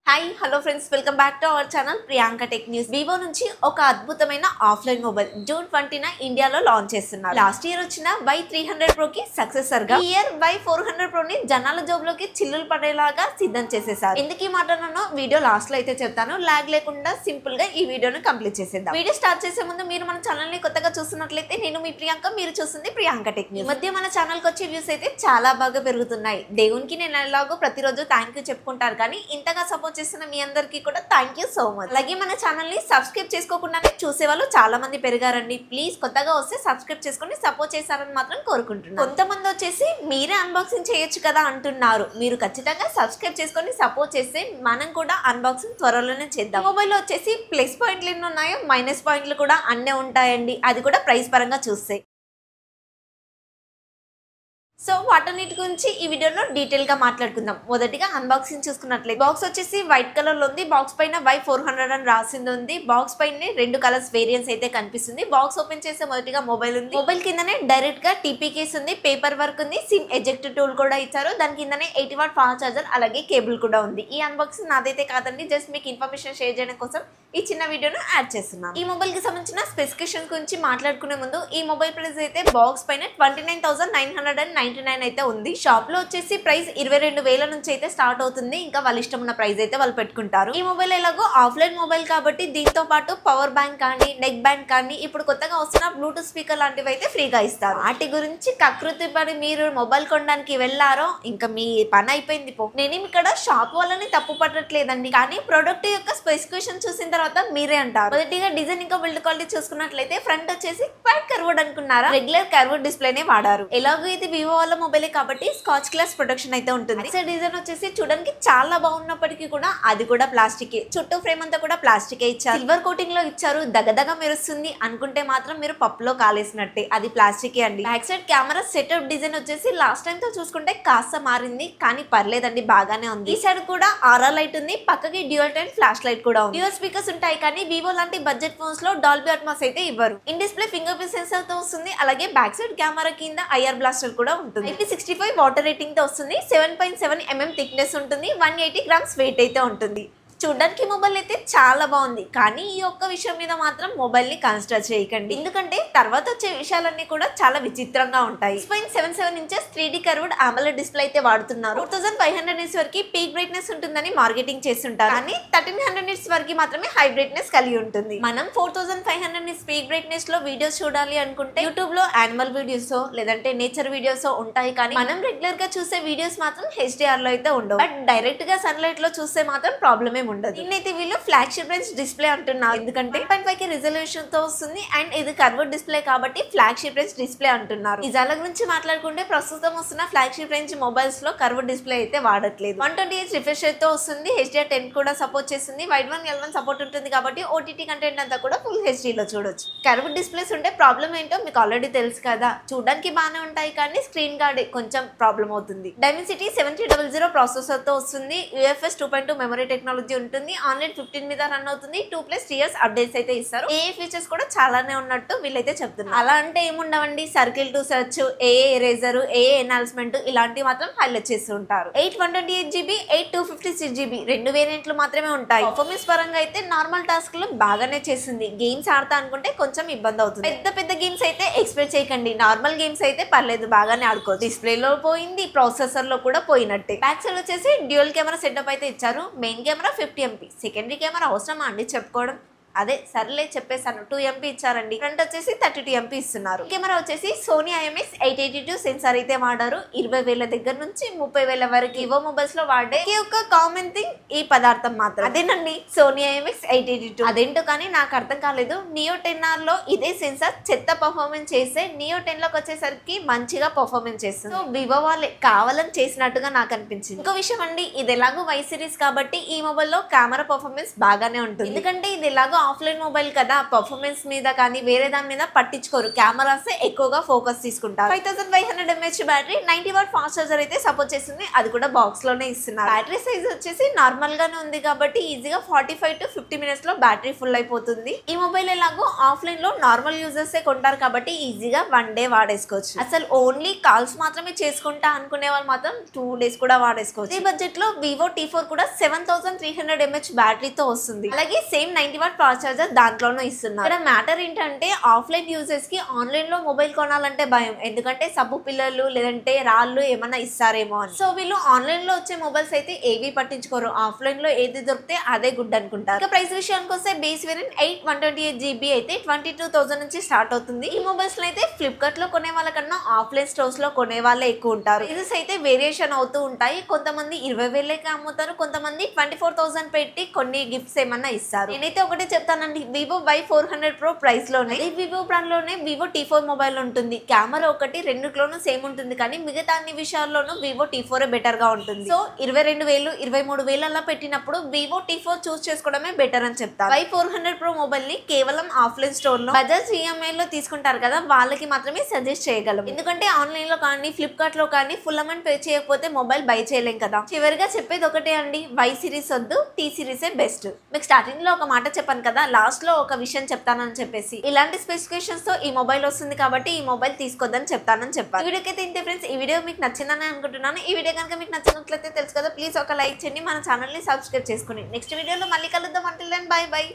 Hi hello friends, welcome back to our channel Priyanka tech news. Vivo నుంచి ఒక అద్భుతమైన offline mobile June 20న ఇండియాలో launch చేస్తున్నారు. లాస్ట్ ఇయర్ వచ్చిన Y300 Pro కి సక్సెసర్ గా ఈ ఇయర్ Y400 Pro ని జనాల జోబులోకి చిల్లులు పడేలాగా సిద్ధం చేసేసారు. ఎందుకు ఈ మాటలను వీడియో లాస్ట్ లో అయితే చెప్తాను. లాగ్ లేకుండా సింపుల్ గా ఈ వీడియోను కంప్లీట్ చేసేద్దాం. వీడియో స్టార్ట్ చేసే ముందు మీరు మన ఛానల్ ని కొత్తగా చూస్తున్నట్లయితే నేను మీ ప్రియాంక, మీరు చూస్తుంది ప్రియాంక టెక్ న్యూస్. మధ్య మన ఛానల్ కి వచ్చే వ్యూస్ అయితే చాలా బాగా పెరుగుతున్నాయి. దేవునికి నేను ఎలాగో ప్రతిరోజు థ్యాంక్ యూ చెప్పుకుంటారు, కానీ ఇంతగా సపోర్ట్ చేసిన మీ అందరికీ కూడా థ్యాంక్ యూ సో మచ్. అలాగే మన ఛానల్ ని సబ్స్క్రైబ్ చేసుకోకుండానే చూసే వాళ్ళు చాలా మంది పెరిగారండి. ప్లీజ్ కొత్తగా వస్తే సబ్స్క్రైబ్ చేసుకుని సపోర్ట్ చేశారని మాత్రం కోరుకుంటున్నాను. కొంతమంది వచ్చేసి మీరే అన్బాక్సింగ్ చేయొచ్చు కదా అంటున్నారు. మీరు ఖచ్చితంగా సబ్స్క్రైబ్ చేసుకొని సపోర్ట్ చేస్తే మనం కూడా అన్బాక్సింగ్ త్వరలోనే చేద్దాం. మొబైల్ లో వచ్చేసి ప్లస్ పాయింట్లు ఎన్ని ఉన్నాయో మైనస్ పాయింట్లు కూడా అన్నీ ఉంటాయండి, అది కూడా ప్రైస్ పరంగా చూస్తే. సో వాటన్నిటి గురించి ఈ వీడియోలో డీటెయిల్ గా మాట్లాడుకుందాం. మొదటిగా అన్బాక్సింగ్ చూసుకున్నట్లయితే బాక్స్ వచ్చేసి వైట్ కలర్ లో ఉంది. బాక్స్ పైన Y400 అని రాసింది ఉంది. బాక్స్ పైన 2 కలర్స్ వేరియంట్స్ అయితే కనిపిస్తుంది. బాక్స్ ఓపెన్ చేసే మొదటిగా మొబైల్ ఉంది. మొబైల్ కిందనే డైరెక్ట్ గా టీపీ కేస్ ఉంది, పేపర్ వర్క్ ఉంది, సిమ్ ఎజెక్ట్ టూల్ కూడా ఇచ్చారు. దాని కిందనే 80W ఫాస్ట్ చార్జర్ అలాగే కేబుల్ కూడా ఉంది. ఈ అన్బాక్సింగ్ నాదైతే కాదండి, జస్ట్ మీకు ఇన్ఫర్మేషన్ షేర్ చేయడం కోసం ఈ చిన్న వీడియోను యాడ్ చేస్తున్నాను. ఈ మొబైల్ కి సంబంధించిన స్పెసిఫికేషన్ గురించి మాట్లాడుకునే ముందు ఈ మొబైల్ ప్రైస్ అయితే బాక్స్ పైన 29,999 అయితే ఉంది. షాప్ లో వచ్చేసి ప్రైస్ 22,000 నుంచి అయితే స్టార్ట్ అవుతుంది. ఇంకా వాళ్ళ ఇష్టం ఉన్న ప్రైస్ అయితే వాళ్ళు పెట్టుకుంటారు. ఈ మొబైల్ ఎలాగో ఆఫ్లైన్ మొబైల్ కాబట్టి దీంతో పాటు పవర్ బ్యాంక్ కానీ, నెక్ బ్యాండ్ కానీ, ఇప్పుడు కొత్తగా వస్తున్న బ్లూటూత్ స్పీకర్ లాంటివి అయితే ఫ్రీగా ఇస్తారు. వాటి గురించి కకృతి పడి మీరు మొబైల్ కొనడానికి వెళ్ళారో ఇంకా మీ పని అయిపోయింది పో. నేనేమి ఇక్కడ షాప్ వాళ్ళని తప్పు పట్టట్లేదండి, కానీ ప్రొడక్ట్ యొక్క స్పెసిఫికేషన్ చూసిన తర్వాత మీరే అంటారు. మొదటిగా డిజైన్ ఇంకా బిల్డ్ క్వాలిటీ చూసుకున్నట్లయితే ఫ్రంట్ వచ్చేసి క్వాడ్ కర్వ్డ్ అనుకున్నారా, రెగ్యులర్ కర్వ్డ్ డిస్ప్లేనే వాడారు. ఎలాగో ఇది వివో వాళ్ళ మొబైల్ కాబట్టి స్కాచ్ గ్లాస్ ప్రొటెక్షన్ అయితే ఉంటుంది. డిజైన్ వచ్చేసి చూడడానికి చాలా బాగున్నప్పటికీ కూడా అది కూడా ప్లాస్టిక్. చుట్టూ ఫ్రేమ్ అంతా కూడా ప్లాస్టిక్ ఇచ్చారు. సిల్వర్ కోటింగ్ లో ఇచ్చారు. దగదగ మెరుస్తుంది అనుకుంటే మాత్రం మీరు పప్పులో కాలేసినట్టే, అది ప్లాస్టిక్ అండి. Back side camera setup design వచ్చేసి లాస్ట్ టైం తో చూసుకుంటే కాస్త మారింది, కానీ పర్లేదండి, బాగానే ఉంది. ఈ సైడ్ కూడా ఆర్ఆర్ లైట్ ఉంది, పక్కకి డ్యూయల్ టైన్ ఫ్లాష్ లైట్ కూడా ఉంది. డ్యూయల్ స్పీకర్స్ ఉంటాయి, కానీ వివో లాంటి బడ్జెట్ ఫోన్స్ లో డాల్బీ అట్మాస్ అయితే ఇవ్వరు. In display finger print censor తో వస్తుంది. అలాగే బ్యాక్ సైడ్ కెమెరా కింద ఐఆర్ బ్లాస్టర్ కూడా ఉంటుంది. 65 వాటర్ రేటింగ్ తో వస్తుంది. 7.7 mm థిక్నెస్ ఉంటుంది. 180 grams వెయిట్ అయితే ఉంటుంది. చూడడానికి మొబైల్ అయితే చాలా బాగుంది, కానీ ఈ ఒక్క విషయం మీద మాత్రం మొబైల్ ని కన్సిడర్ చేయకండి, ఎందుకంటే తర్వాత వచ్చే విషయాలన్నీ కూడా చాలా విచిత్రంగా ఉంటాయి. 6.77 inches 3D curved AMOLED display అయితే వాడుతున్నారు. 4500 nits వరకు పీక్ బ్రైట్నెస్ ఉంటుందని మార్కెటింగ్ చేస్తుంటారు, కానీ 1300 nits వరకు మాత్రమే హై బ్రైట్నెస్ కలిగి ఉంటుంది. మనం 4500 nits పీక్ బ్రైట్నెస్ లో వీడియోస్ చూడాలి అనుకుంటే యూట్యూబ్ లో యానిమల్ వీడియోస్ లేదంటే నేచర్ వీడియోస్ ఉంటాయి, కానీ మనం రెగ్యులర్ గా చూసే వీడియోస్ మాత్రం HDR లో అయితే ఉండవు. బట్ డైరెక్ట్ గా సన్లైట్ లో చూస్తే మాత్రం ప్రాబ్లమే ఉండదు. దీన్నైతే వీళ్ళు ఫ్లాగ్షిప్ రేంజ్ డిస్ప్లే అంటున్నారు, ఎందుకంటే 1.5K రిజల్యూషన్ తో వస్తుంది అండ్ ఇది కర్వ్డ్ డిస్ప్లే కాబట్టి ఫ్లాగ్షిప్ రేంజ్ డిస్ప్లే అంటున్నారు. నిజాల గురించి మాట్లాడుకుంటే ప్రస్తుతం వస్తున్న ఫ్లాగ్షిప్ రేంజ్ మొబైల్స్ లో కర్వ్డ్ డిస్ప్లే అయితే వాడట్లేదు. 120Hz రిఫ్రెష్ రేట్ తో వస్తుంది. HDR10 కూడా సపోర్ట్ చేస్తుంది. వైడ్ 1 L1 సపోర్ట్ ఉంటుంది కాబట్టి OTT కంటెంట్ అంతా కూడా ఫుల్ HD లో చూడొచ్చు. కర్వ్డ్ డిస్ప్లేస్ ఉంటే ప్రాబ్లం ఏంటో మీకు ఆల్రెడీ తెలుసు కదా, చూడడానికి బాగానే ఉంటాయి, కానీ స్క్రీన్ గార్డ్ కొంచెం ప్రాబ్లం అవుతుంది. డైమెన్సిటీ 7300 ప్రాసెసర్ తో వస్తుంది. UFS 2.2 మెమరీ టెక్నాలజీ ఉంటుంది. ఆన్లైన్ 15 మీద రన్ అవుతుంది. 2+ years అప్డేట్స్ అయితే ఇస్తారు. ఏ ఫీచర్స్ కూడా చాలానే ఉన్నట్టు వీళ్ళైతే చెప్తున్నారు. అలా అంటే ఏముండవండి, సర్కిల్ టు సెర్చ్, ఎరేజర్, ఎనాలిస్మెంట్ ఇలాంటివి మాత్రం హైలైట్ చేస్తూ ఉంటారు. 8/128GB, 8/256GB 2 వేరియంట్లు మాత్రమే ఉంటాయి. పర్ఫార్మెన్స్ పరంగా అయితే నార్మల్ టాస్క్ లో బాగానే చేసింది. గేమ్స్ ఆడతా అనుకుంటే కొంచెం ఇబ్బంది అవుతుంది. పెద్ద గేమ్స్ అయితే ఎక్స్పెక్ట్ చేయకండి. నార్మల్ గేమ్స్ అయితే పర్లేదు, బాగానే ఆడుకోవచ్చు. డిస్ప్లే లో పోయింది, ప్రాసెసర్ లో కూడా పోయినట్టే. బ్యాక్ సైడ్ వచ్చేసి డ్యూయల్ కెమెరా సెటప్ అయితే ఇచ్చారు. Main camera 50 MP, secondary camera అవసరమా అండి చెప్పుకోవడం, అదే సర్లే చెప్పేసాను. 2 MP ఇచ్చారండి. ఫ్రంట్ వచ్చేసి 32 MP ఇస్తున్నారు. కెమెరా వచ్చేసి సోనీ IMX882 సెన్సార్ అయితే వాడారు. 20,000 దగ్గర నుంచి 30,000 వరకు వివో మొబైల్స్ లో వాడే ఒక కామన్ థింగ్ ఈ పదార్థం మాత్రం, అదేనండి సోనీ IMX882. అదేంటో కానీ నాకు అర్థం కాలేదు. నియో 10R లో ఇదే సెన్సార్ చెత్త పర్ఫార్మెన్స్ చేస్తే నియో 10 లోకి వచ్చేసరికి మంచిగా పర్ఫార్మెన్స్ చేస్తుంది. సో వివో వాళ్ళే కావాలని చేసినట్టుగా నాకు అనిపించింది. ఇంకో విషయం అండి, ఇది ఎలాగో Y సిరీస్ కాబట్టి ఈ మొబైల్ లో కెమెరా పర్ఫార్మెన్స్ బాగానే ఉంటుంది, ఎందుకంటే ఇది ఎలాగో ఆఫ్లైన్ మొబైల్ కదా, పర్ఫార్మెన్స్ మీద కానీ వేరే దాని మీద పట్టించుకోరు, కెమెరాస్ ఎక్కువగా ఫోకస్ తీసుకుంటారు. 5500 mAh battery, 90 watt fast charger అయితే సపోర్ట్ చేస్తుంది, అది కూడా బాక్స్ లోనే ఇస్తున్నారు. బ్యాటరీ సైజ్ వచ్చేసి నార్మల్ గానే ఉంది కాబట్టి ఈజీగా 45 to 50 minutes లో బ్యాటరీ ఫుల్ అయిపోతుంది. ఈ మొబైల్ ఎలాగో ఆఫ్లైన్ లో నార్మల్ యూజర్స్ కొంటారు కాబట్టి ఈజీగా 1 day వాడేసుకోవచ్చు. అసలు ఓన్లీ కాల్స్ మాత్రమే చేసుకుంటా అనుకునే వాళ్ళు మాత్రం 2 days కూడా వాడేసుకోవచ్చు. ఈ బడ్జెట్ లో వివో T4 కూడా 7300 mAh బ్యాటరీతో వస్తుంది. అలాగే సేమ్ 90 వాట్ ఫాస్ట్ చార్జర్ దాంట్లోనూ ఇస్తున్నారు. ఇక్కడ మ్యాటర్ ఏంటంటే ఆఫ్లైన్ యూజర్స్ కి ఆన్లైన్ లో మొబైల్ కొనాలంటే భయం, ఎందుకంటే సబ్బు పిల్లలు లేదంటే రాళ్ళు ఏమన్నా ఇస్తారేమో అని. సో వీళ్ళు ఆన్లైన్ లో వచ్చే మొబైల్స్ అయితే ఏవి పట్టించుకోరు, ఆఫ్లైన్ లో ఏది దొరికితే అదే గుడ్ అనుకుంటారు. ఇక ప్రైస్ విషయానికి వస్తే బేస్ వేరియంట్ 128GB అయితే 22,000 నుంచి స్టార్ట్ అవుతుంది. ఈ మొబైల్స్ అయితే ఫ్లిప్కార్ట్ లో కొనే వాళ్ళకన్నా ఆఫ్లైన్ స్టోర్స్ లో కొనే వాళ్ళే ఎక్కువ ఉంటారు. ప్రైజెస్ అయితే వేరియేషన్ అవుతూ ఉంటాయి, కొంతమంది 20,000కి అమ్ముతారు, కొంతమంది 24,000 పెట్టి కొన్ని గిఫ్ట్స్ ఏమన్నా ఇస్తారు. నేనైతే ఒకటే చెప్తానండి, వివో Y400 Pro ప్రైస్ లోనే ఈ వివో బ్రాండ్ లోనే వివో T4 మొబైల్ ఉంటుంది. కెమెరా ఒకటి రెండులోనూ సేమ్ ఉంటుంది, కానీ మిగతా అన్ని విషయాల్లోనూ వివో T4 బెటర్ గా ఉంటుంది. సో 22,000 23,000 అలా పెట్టినప్పుడు వివో T4 చూస్ చేసుకోవడమే బెటర్ అని చెప్తారు. Y400 Pro మొబైల్ ని కేవలం ఆఫ్లైన్ స్టోర్ లో బజాజ్ ఈఎంఐ లో తీసుకుంటారు కదా, వాళ్ళకి మాత్రమే సజెస్ట్ చేయగలం, ఎందుకంటే ఆన్లైన్ లో కానీ ఫ్లిప్కార్ట్ లో కానీ ఫుల్ అమౌంట్ పే చేయకపోతే మొబైల్ బై చేయలేం కదా. చివరిగా చెప్పేది ఒకటే అండి, Y సిరీస్ వద్దు, T సిరీసే బెస్ట్. మీకు స్టార్టింగ్ లో ఒక మాట చెప్పాను కదా, లాస్ట్ లో ఒక విషయం చెప్తానని చెప్పేసి, ఇలాంటి స్పెసిఫికేషన్స్ తో ఈ మొబైల్ వస్తుంది కాబట్టి ఈ మొబైల్ తీసుకోద్దని చెప్తానని చెప్పాను. ఈ వీడియోకి ఇంతే ఫ్రెండ్స్, ఈ వీడియో మీకు నచ్చిందని అనుకుంటున్నాను. ఈ వీడియో కనుక మీకు నచ్చినట్లయితే తెలుసు కదా, ప్లీజ్ ఒక లైక్ చేయండి, మన ఛానల్ ని సబ్స్క్రైబ్ చేసుకోండి. నెక్స్ట్ వీడియోలో మళ్ళీ కలుద్దాం. Until then bye by.